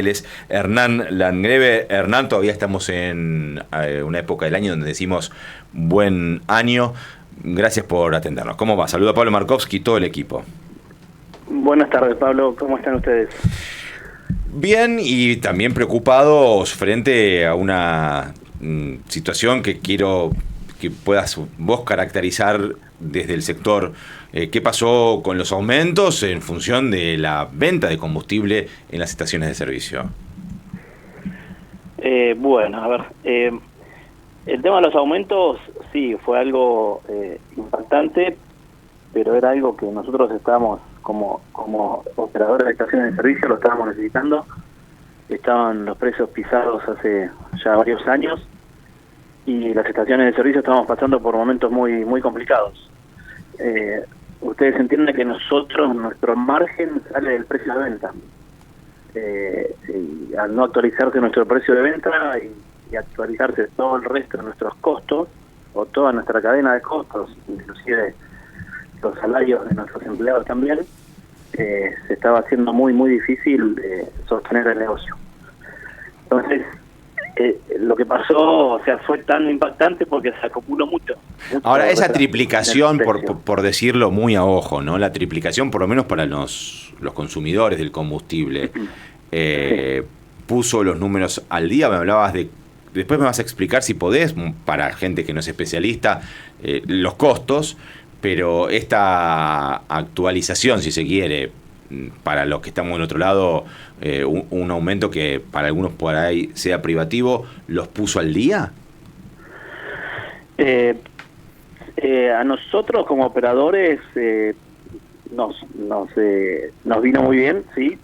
Él es Hernán Landgreve. Hernán, todavía estamos en una época del año donde decimos buen año. Gracias por atendernos. ¿Cómo va? Saluda a Pablo Markovsky y todo el equipo. Buenas tardes, Pablo. ¿Cómo están ustedes? Bien, y también preocupados frente a una situación que quiero que puedas vos caracterizar desde el sector. ¿Qué pasó con los aumentos en función de la venta de combustible en las estaciones de servicio? Bueno, a ver, el tema de los aumentos sí fue algo impactante, pero era algo que nosotros estábamos como operadores de estaciones de servicio, lo estábamos necesitando. Estaban los precios pisados hace ya varios años y las estaciones de servicio estábamos pasando por momentos muy complicados. Ustedes entienden que nuestro margen sale del precio de venta. Y al no actualizarse nuestro precio de venta y actualizarse todo el resto de nuestros costos, o toda nuestra cadena de costos, inclusive los salarios de nuestros empleados también, se estaba haciendo muy difícil sostener el negocio. Entonces, lo que pasó, o sea, fue tan impactante porque se acumuló mucho. Ahora, esa triplicación, por decirlo muy a ojo, ¿no? La triplicación, por lo menos para los consumidores del combustible, puso los números al día. Me hablabas de... Después me vas a explicar, si podés, para gente que no es especialista, los costos, pero esta actualización, si se quiere, para los que estamos del otro lado, un aumento que para algunos por ahí sea privativo, ¿los puso al día? A nosotros como operadores nos vino muy bien, sí.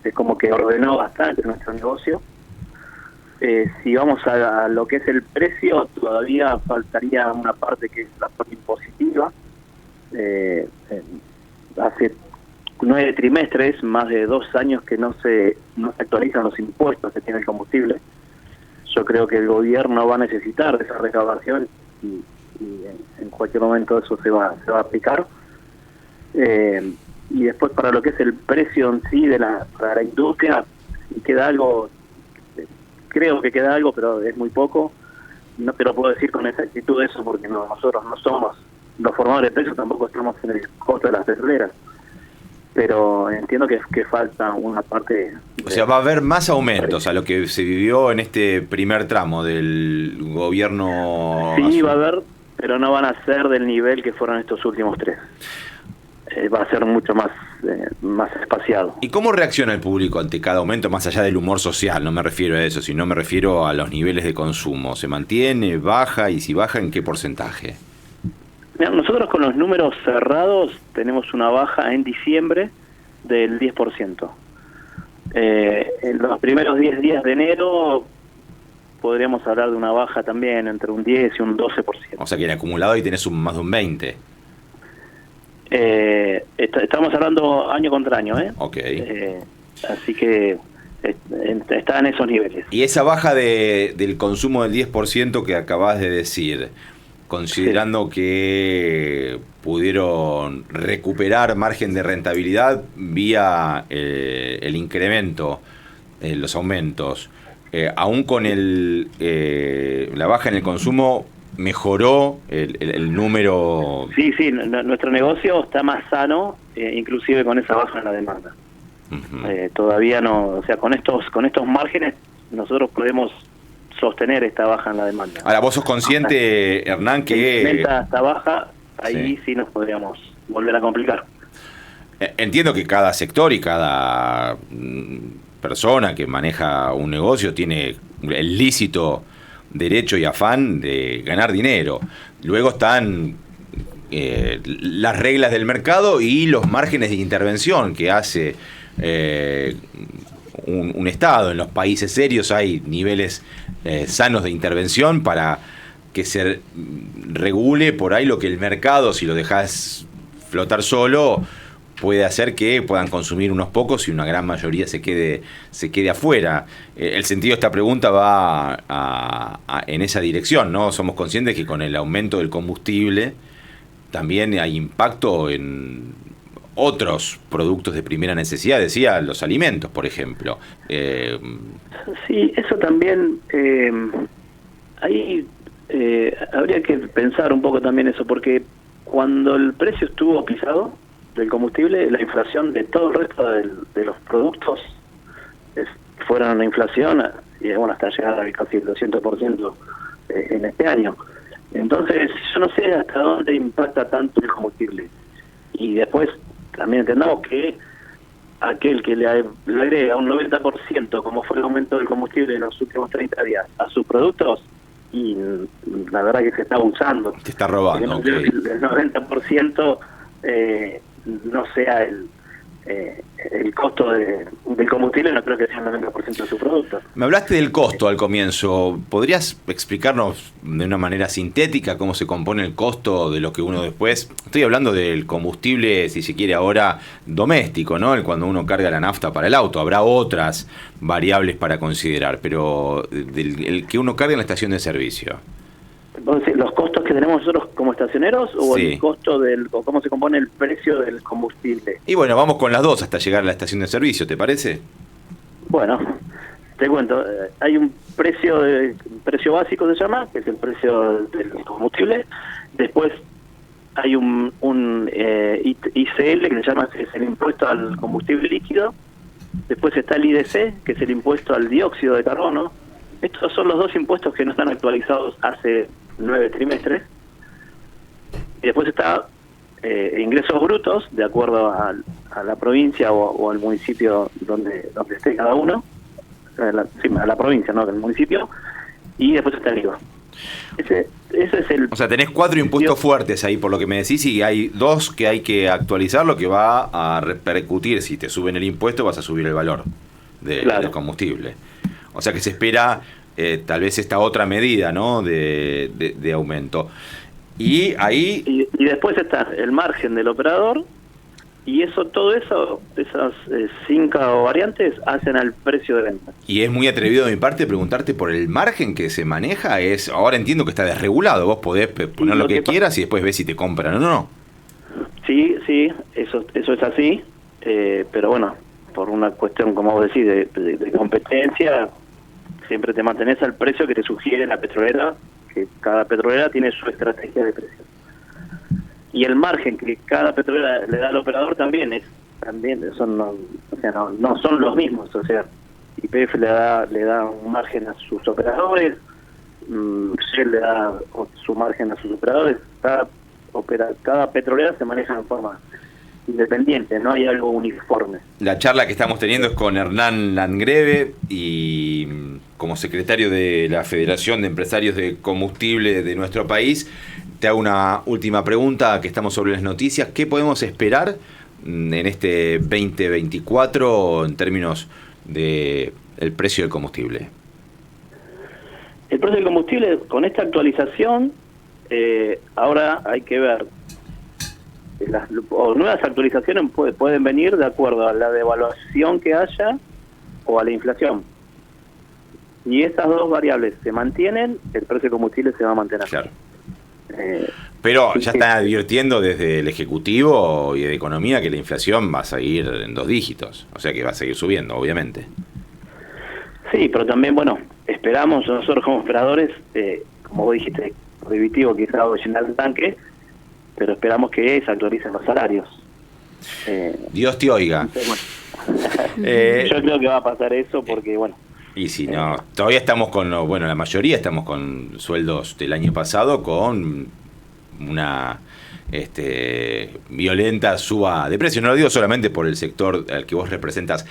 Es como que ordenó bastante nuestro negocio. Si vamos a lo que es el precio, todavía faltaría una parte que es la parte impositiva. Hace 9 trimestres, más de 2 años que no se actualizan los impuestos que tiene el combustible. Yo creo que el gobierno va a necesitar de esa recaudación y en cualquier momento eso se va a aplicar. Y después, para lo que es el precio en sí para la industria, queda algo, creo que queda algo, pero es muy poco. No te lo puedo decir con exactitud eso porque nosotros no somos los formadores de precios, tampoco estamos en el costo de las petroleras. Pero entiendo que falta una parte. O sea, va a haber más aumentos a lo que se vivió en este primer tramo del gobierno. Sí, va a haber, pero no van a ser del nivel que fueron estos últimos 3. Va a ser mucho más espaciado. ¿Y cómo reacciona el público ante cada aumento, más allá del humor social? No me refiero a eso, sino me refiero a los niveles de consumo. ¿Se mantiene, baja? Y si baja, ¿en qué porcentaje? Mira, nosotros con los números cerrados tenemos una baja en diciembre del 10%. En los primeros 10 días de enero podríamos hablar de una baja también entre un 10 y un 12%. O sea que en acumulado ahí tenés más de un 20%. Estamos hablando año contra año, Ok. Así que está en esos niveles. Y esa baja del consumo del 10% que acabás de decir, considerando que pudieron recuperar margen de rentabilidad vía el incremento, los aumentos, aún con la baja en el consumo, ¿mejoró el número? Sí, nuestro negocio está más sano, inclusive con esa baja en la demanda. Uh-huh. Todavía no, o sea, con estos márgenes nosotros podemos sostener esta baja en la demanda. Ahora, vos sos consciente, Hernán, que... esta baja, ahí sí nos podríamos volver a complicar. Entiendo que cada sector y cada persona que maneja un negocio tiene el lícito derecho y afán de ganar dinero. Luego están las reglas del mercado y los márgenes de intervención que hace un Estado. En los países serios hay niveles sanos de intervención para que se regule por ahí lo que el mercado, si lo dejas flotar solo, puede hacer que puedan consumir unos pocos y una gran mayoría se quede afuera. El sentido de esta pregunta va en esa dirección, ¿no? Somos conscientes que con el aumento del combustible también hay impacto en otros productos de primera necesidad, decía, los alimentos, por ejemplo. Sí, eso también, ahí habría que pensar un poco también eso, porque cuando el precio estuvo pisado del combustible, la inflación de todo el resto de los productos fueron una inflación, y bueno, hasta llegar a casi el 200% en este año. Entonces, yo no sé hasta dónde impacta tanto el combustible. Y después, también entendamos que aquel que le agrega un 90%, como fue el aumento del combustible en los últimos 30 días, a sus productos, y la verdad que se está abusando. Te está robando. Okay. El 90% no sea el costo del combustible, no creo que sea el 90% de su producto. Me hablaste del costo al comienzo. ¿Podrías explicarnos de una manera sintética cómo se compone el costo de lo que uno después... Estoy hablando del combustible, si se quiere ahora, doméstico, ¿no? Cuando uno carga la nafta para el auto. Habrá otras variables para considerar, pero el que uno carga en la estación de servicio. ¿Los costos que tenemos nosotros como estacioneros o sí. el costo o cómo se compone el precio del combustible? Y bueno, vamos con las dos hasta llegar a la estación de servicio, ¿te parece? Bueno, te cuento, hay un precio básico se llama, que es el precio del combustible. Después hay un ICL que se llama, que es el impuesto al combustible líquido. Después está el IDC, que es el impuesto al dióxido de carbono. Estos son los dos impuestos que no están actualizados hace 9 trimestres. Y después está ingresos brutos, de acuerdo a la provincia o al municipio donde esté cada uno. A la provincia, no del municipio. Y después está el IVA. Ese es el... O sea, tenés 4 impuestos fuertes ahí, por lo que me decís, y hay 2 que hay que actualizar, lo que va a repercutir. Si te suben el impuesto, vas a subir el valor del combustible. O sea que se espera tal vez esta otra medida, ¿no? de aumento. Y ahí... Y después está el margen del operador, y todo eso, esas 5 variantes hacen al precio de venta. Y es muy atrevido de mi parte preguntarte por el margen que se maneja. Ahora entiendo que está desregulado, vos podés poner lo que quieras y después ves si te compran o no. Sí, eso es así, pero bueno, por una cuestión, como vos decís, de competencia, siempre te mantenés al precio que te sugiere la petrolera, que cada petrolera tiene su estrategia de precio. Y el margen que cada petrolera le da al operador también no son los mismos. O sea, YPF le da un margen a sus operadores, Shell le da su margen a sus operadores. Cada petrolera se maneja en forma independiente, no hay algo uniforme. La charla que estamos teniendo es con Hernán Landgreve, y como secretario de la Federación de Empresarios de Combustible de nuestro país, te hago una última pregunta, que estamos sobre las noticias. ¿Qué podemos esperar en este 2024 en términos de el precio del combustible? El precio del combustible, con esta actualización, ahora hay que ver. Las nuevas actualizaciones pueden venir de acuerdo a la devaluación que haya o a la inflación. Y estas dos variables se mantienen, el precio del combustible se va a mantener. Claro. Pero ya están advirtiendo desde el Ejecutivo y de Economía que la inflación va a seguir en 2 dígitos, o sea que va a seguir subiendo, obviamente. Sí, pero también, bueno, esperamos nosotros como operadores, como vos dijiste, prohibitivo quizá o llenar el tanque, pero esperamos que se actualicen los salarios. Dios te oiga. Yo creo que va a pasar eso porque, bueno... Y si no, todavía estamos con, la mayoría estamos con sueldos del año pasado, con una violenta suba de precios. No lo digo solamente por el sector al que vos representas.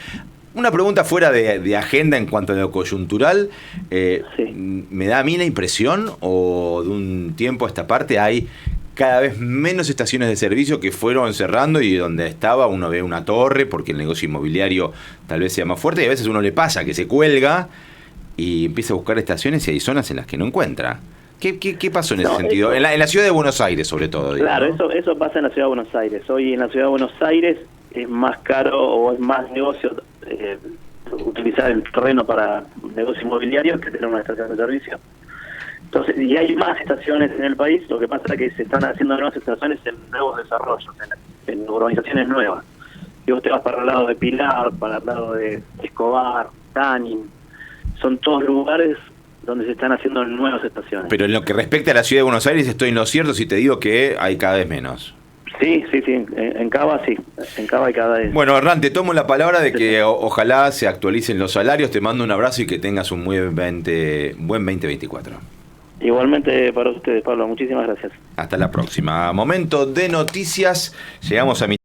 Una pregunta fuera de agenda en cuanto a lo coyuntural. Sí. Me da a mí la impresión, o de un tiempo a esta parte, hay cada vez menos estaciones de servicio que fueron cerrando, y donde estaba uno ve una torre porque el negocio inmobiliario tal vez sea más fuerte, y a veces uno le pasa que se cuelga y empieza a buscar estaciones y hay zonas en las que no encuentra. ¿Qué pasó en ese sentido? En la ciudad de Buenos Aires, sobre todo. Claro, ¿no? eso pasa en la ciudad de Buenos Aires. Hoy en la ciudad de Buenos Aires es más caro o es más negocio utilizar el terreno para negocio inmobiliario que tener una estación de servicio. Entonces, y hay más estaciones en el país, lo que pasa es que se están haciendo nuevas estaciones en nuevos desarrollos, en urbanizaciones nuevas. Si vos te vas para el lado de Pilar, para el lado de Escobar, Tanin, son todos lugares donde se están haciendo nuevas estaciones. Pero en lo que respecta a la ciudad de Buenos Aires, estoy en lo cierto si te digo que hay cada vez menos. Sí, en Cava sí, en Cava hay cada vez. Bueno, Hernán, te tomo la palabra de que ojalá se actualicen los salarios, te mando un abrazo y que tengas un buen 2024. Igualmente para ustedes, Pablo, muchísimas gracias. Hasta la próxima. Momento de noticias, llegamos a mi